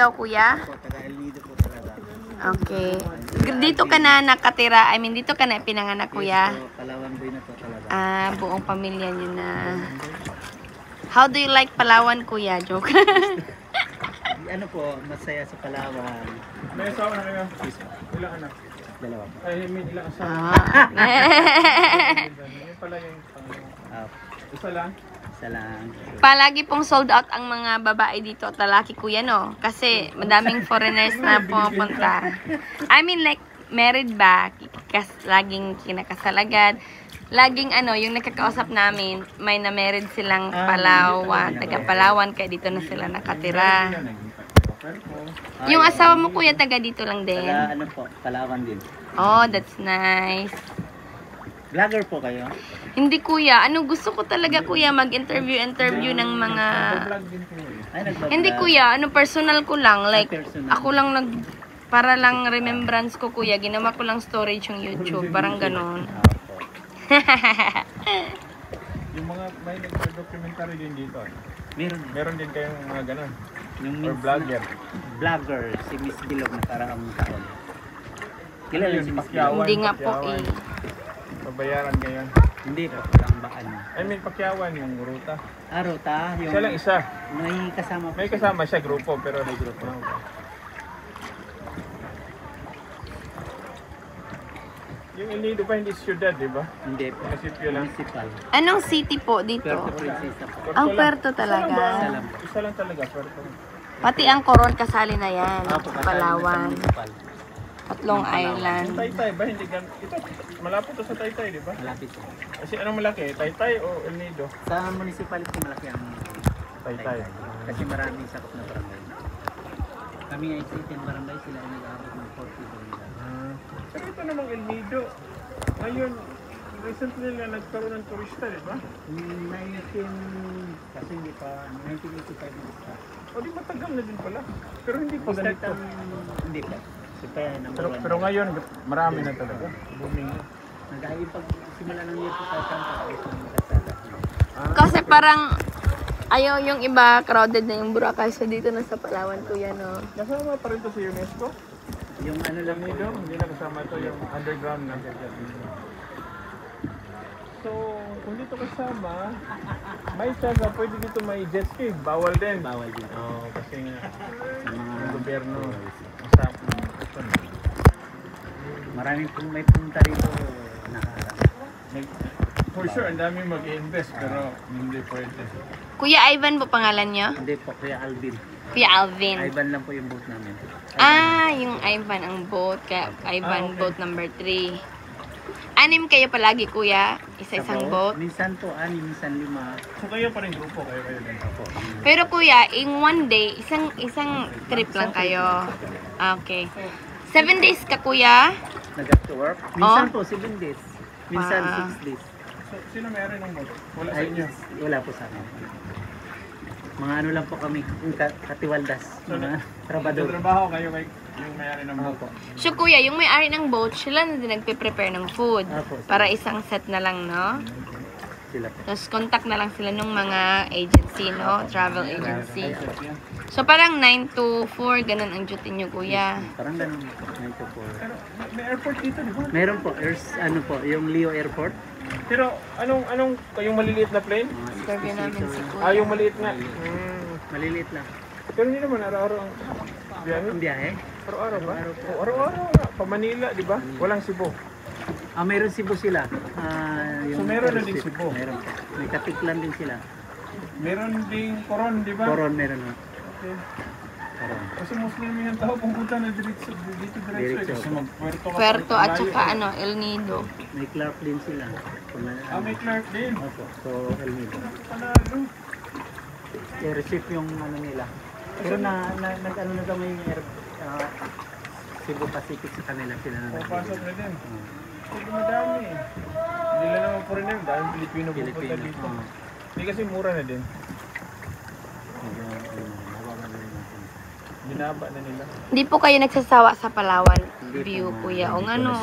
ikaw, kuya? Po, taga El Nido po talaga. Okay. Dito ka na nakatira, dito ka na pinanganak, kuya? Yes po, Palawan boy na po talaga. Ah, buong pamilya niyo na. How do you like Palawan, kuya? Joke. Ano po, masaya sa Palawan. May asawa na kayo? Yes po. Ilang anak? Dalawa po. Ay, may ilang asawa. Yun pala yung isa lang? Isa lang. Palagi pong sold out ang mga babae dito at lalaki, kuya, no? Kasi madaming foreigners na pumupunta. I mean, like, married ba? Laging kinakasalagan. Laging yung nakakausap namin, may na-married silang Palawan, taga Palawan, kaya dito na sila nakatira. Yung asawa mo, kuya, taga dito lang din? Taga ano po, Palawan din. Oh, that's nice. Vlogger po kayo? Hindi, kuya. Gusto ko talaga, kuya, mag-interview ng mga... Ay, nagbablog. Hindi, kuya. Personal ko lang. Like, personal. ako lang para lang remembrance ko, kuya. Ginawa ko lang storage yung YouTube. Parang ganon. Opo. Yung mga may nag-documentary din dito. Meron. Meron din kayong mga ganon. Yung Or vlogger. Vlogger, si Miss Bilog na karaang taon. Kilala si Miss Bilog? Hindi nga po, eh. Pabayaran kayo. Hindi po, walang baan. I mean, Pakyawan yung ruta. Ruta, yung... Siya lang isa. May kasama po. May kasama siya, grupo, pero may grupo. Yung El Nido pa hindi syudad, di ba? Hindi po. Munisipyo lang. Municipal. Anong city po dito? Puerto Princesa po. Ang Puerto talaga. Isa lang po. Isa lang talaga, Puerto. Pati ang Coron kasali na yan. Opo, kasali na sa Palawan. municipal. Tatlong island. Yung Taytay ba? Hindi gan... Ito, malapit to sa Taytay, di ba? Malapit po. Kasi anong malaki? Taytay o El Nido? Sa municipality malaki ang Taytay. Kasi maraming sakop na barangay. Kami ay 18 barangay, sila ay nag-aabot ng 40 barangay. Pero ito namang El Nido. Ngayon, recently na nagkaroon ng turista, di ba? 19... Kasi hindi pa, 1985 na start. O di matagal na din pala. Pero hindi pa Start ganito. Hindi pa. Kasi number Pero, one. pero ngayon, marami na talaga. Booming na. Nag-aayong pag-simula ng year 2000, ayos ng kasada. Kasi parang ayaw yung iba crowded na yung Boracay. So dito na sa Palawan, kuya, no? Kasama pa rin to sa UNESCO? Yung ano lang El Nido, hindi na kasama ito yung underground na. So, kung dito kasama, may saga, pwede dito may jet ski. Bawal din. bawal din. Oo, kasi nga, Sa mga yung gobyerno, masama. maraming may punta rito nakaharap. For sure, ang dami mag-invest, pero hindi pwede. Kuya Ivan po pangalan nyo? Hindi po, Kuya Alvin. Kuya Alvin. Ivan lang po yung boat namin. Yung Ivan ang boat. Kaya Ivan okay. boat number 3. Anim kayo palagi, kuya? Isa-isang boat? Minsan po, minsan 5. So kayo pa rin grupo, kayo din. Opo. Pero kuya, in one day, isang trip lang kayo. Okay. 7 days ka, kuya? Nag-to work? Minsan po, 7 days. Minsan Ah. 6 days. So, sino meron ng boat? Wala sa Ay, inyo? wala po sa amin. Mga ano lang po kami, yung katiwaldas. Mga trabador. Trabaho kayo kay yung mayari ng boat. Opo. So kuya, yung may-ari ng boat, sila na din nagpe-prepare ng food. Opo. Para isang set na lang, no? Sila po. Tapos contact na lang sila ng mga agency, no? Travel agency. So, yan. So parang 9 to 4, ganun ang duty nyo, kuya. Parang ganun. Ito po. Pero may airport dito, di ba? Meron po, ano po, yung Leo Airport. Pero anong yung maliliit na plane? Mga Interview namin si kuya. Yung maliit nga. Maliliit lang. Pero hindi naman araw-araw ang biyahe. Ang biyahe? Araw-araw ba? Araw-araw po. Oo, araw-araw nga. Pa Manila, di ba? Walang Cebu. Meron Cebu sila. So, meron na din airstrip. Cebu? Meron po. May Katiklan din sila. Meron ding Coron, di ba? Coron meron po. Okay. Coron. Kasi Muslim yung tao pumunta na dito diretso. Diretso. Kasi mag-Puerto ka. Puerto at malayo. saka El Nido. May Clark din sila. May Clark din. Opo. So, El Nido. Panalo. I-receive yung ano nila. Pero nag-ano na kami yung Cebu Pacific sa kanila sila na Papasok na din. Kasi madami eh. Hindi lang naman po rin yun. Dahil Pilipino pupunta dito. Hindi kasi mura na din. Binaba na nila. Hindi po kayo nagsasawa sa Palawan view, po, kuya. O ano,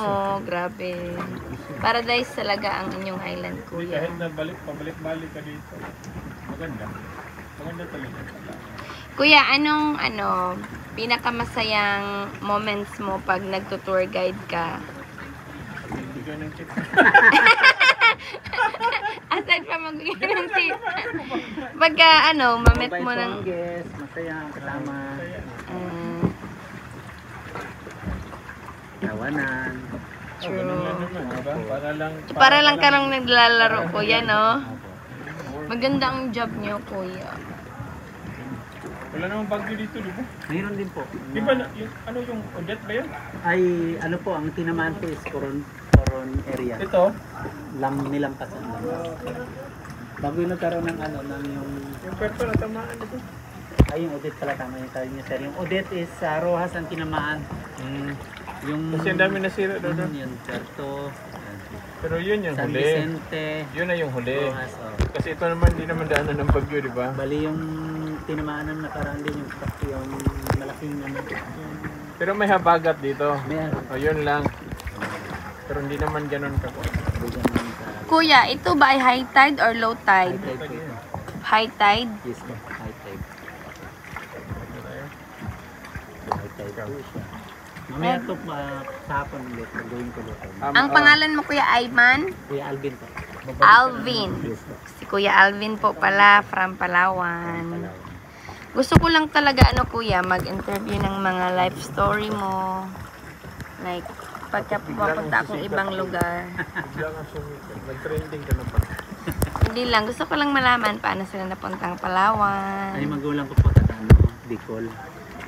grabe. Paradise talaga ang inyong island, Hindi kuya. kahit na pabalik-balik ka dito. Maganda. Maganda talaga. Kuya, anong pinakamasayang moments mo pag nagto-tour guide ka? Hindi ka ng tip. Aside from magbigay ng tip. Pagka mamit mo ng... guest, masaya ang kasama. Tawanan. Ganun lang naman, diba? Para lang ka lang naglalaro, kuya, no? Maganda ang job niyo, kuya. Wala namang bagyo dito, di ba? Mayroon din po. Di ba, yung Odette ba yan? Ay, ano po, ang tinamaan po is Coron area. Ito? Nilampasan lang. Bago yung nagkaroon ng Yung Puerto na tamaan ito. Ay, yung Odette pala, tama yung sabi niya, sir. Yung Odette is Rojas ang tinamaan. Yung... Kasi ang dami nasira doon. Yung Puerto. Pero yun yung San huli. Vicente. Yun na yung huli. Rojas, Kasi ito naman, hindi naman daanan ng bagyo, di ba? Bali yung tinamaan ng nakaraan din yung malaking Pero may habagat dito. Meron. O, yun lang. Pero hindi naman ganun ka po. Kuya, ito ba ay high tide or low tide? High tide? Yes, po. High tide. High tide po siya. Mamaya ito sa hapon ulit. Gawin ko ulit. Ang pangalan mo, Kuya Ayman? Kuya Alvin po. Alvin. Yes po. Si Kuya Alvin po pala, from Palawan. Gusto ko lang talaga, Kuya, mag-interview ng mga life story mo. Like, pagka pumapunta akong ibang lugar. Bigla nga sumikot. Nag-trending ka na pa. Hindi lang, gusto ko lang malaman paano sila napuntang Palawan. Ay, magulang ko po taga Bicol.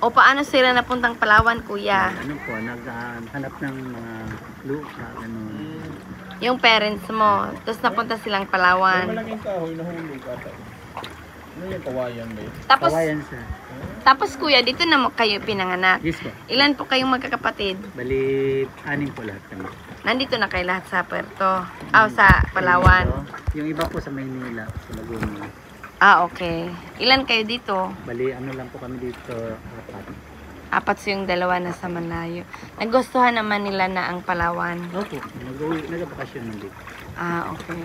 O paano sila napuntang Palawan, Kuya? Ano po, naghanap ng mga lupa, Yung parents mo, tapos napunta silang May Palawan. malaking kahoy na hulog ata. Ano yung kawayan ba yun? Kawayan siya. Tapos Kuya, dito na mo kayo pinanganak. Yes po. Ilan po kayong magkakapatid? Bali, 6 po lahat kami. Nandito na kayo lahat sa Puerto. Sa Palawan. Yung iba po sa Maynila, sa Laguna. Okay. Ilan kayo dito? Bali, ano lang po kami dito, 4. 4 so yung dalawa nasa Malayo. Nagustuhan naman nila na ang Palawan. Opo, nag-bakasyon nun dito. Okay.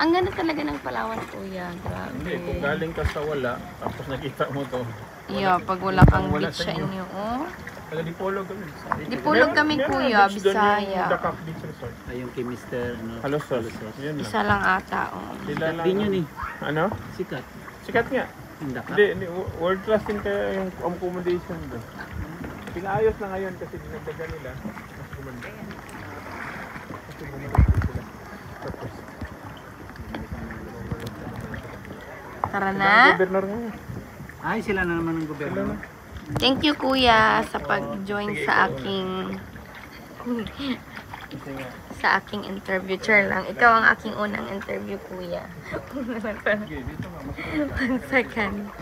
Ang ganda talaga ng Palawan, Kuya. Hindi, kung Grabe. galing ka sa wala, tapos nakita mo to. Iyo, pag wala pang Wala beach sa sa inyo. inyo, oh. Taga Dipolog kami. Dipolog kami, Kuya, Bisaya. The Cap Beach Resort. Ay, yung kay Mr. Halosos. Yun lang. Isa lang ata, oh. Sila lang. Din yun eh. Ano? Sikat. Sikat nga. Yung Dakar. Hindi, world class din kaya yung accommodation doon. Pinaayos na ngayon kasi dinagdagan nila. Mas gumanda. Kasi bumalik sila. Tapos, Tara ang na. gobernador nga. Ay, sila na naman ng Sila gobyerno. na. Thank you, Kuya, sa pag-join sa aking Kasi nga. sa aking interview. Char lang. Ikaw ang aking unang interview, Kuya. Sige, dito nga. Mas 1 second.